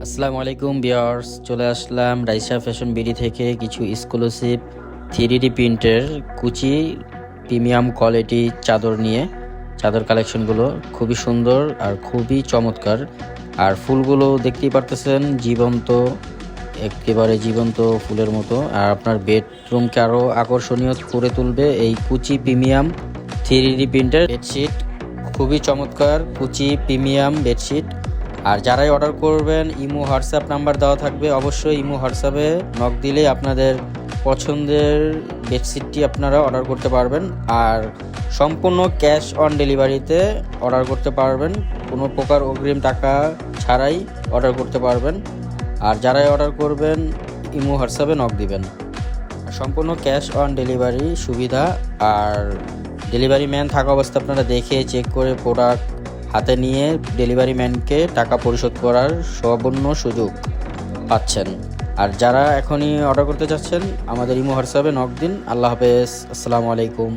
আসসালামু আলাইকুম ভিউয়ার্স, চলে আসলাম রাইসা ফ্যাশন বিডি থেকে কিছু এক্সক্লুসিভ 3D প্রিন্টের কুচি প্রিমিয়াম কোয়ালিটি চাদর নিয়ে। চাদর কালেকশনগুলো খুবই সুন্দর আর খুবই চমৎকার। আর ফুলগুলো দেখতেই পারতেছেন, জীবন্ত, একেবারে জীবন্ত ফুলের মতো। আর আপনার বেডরুমকে আরও আকর্ষণীয় করে তুলবে এই কুচি প্রিমিয়াম 3D প্রিন্টের বেডশিট। খুবই চমৎকার কুচি প্রিমিয়াম বেডশিট। আর যারাই অর্ডার করবেন, ইমো হোয়াটসঅ্যাপ নাম্বার দেওয়া থাকবে, অবশ্যই ইমো হোয়াটসঅ্যাপে নক দিলে আপনাদের পছন্দের বেডশিটটি আপনারা অর্ডার করতে পারবেন। আর সম্পূর্ণ ক্যাশ অন ডেলিভারিতে অর্ডার করতে পারবেন, কোনো প্রকার অগ্রিম টাকা ছাড়াই অর্ডার করতে পারবেন। আর যারাই অর্ডার করবেন ইমো হোয়াটসঅ্যাপে নক দিবেন। সম্পূর্ণ ক্যাশ অন ডেলিভারি সুবিধা। আর ডেলিভারি ম্যান থাকা অবস্থা আপনারা দেখে চেক করে প্রোডাক্ট হাতে নিয়ে ডেলিভারি ম্যানকে টাকা পরিশোধ করার সম্পূর্ণ সুযোগ পাচ্ছেন। আর যারা এখনই অর্ডার করতে চাচ্ছেন, আমাদের ইমো হোয়াটসঅ্যাপে নক দিন। আল্লাহ হাফেজ, আসসালামু আলাইকুম।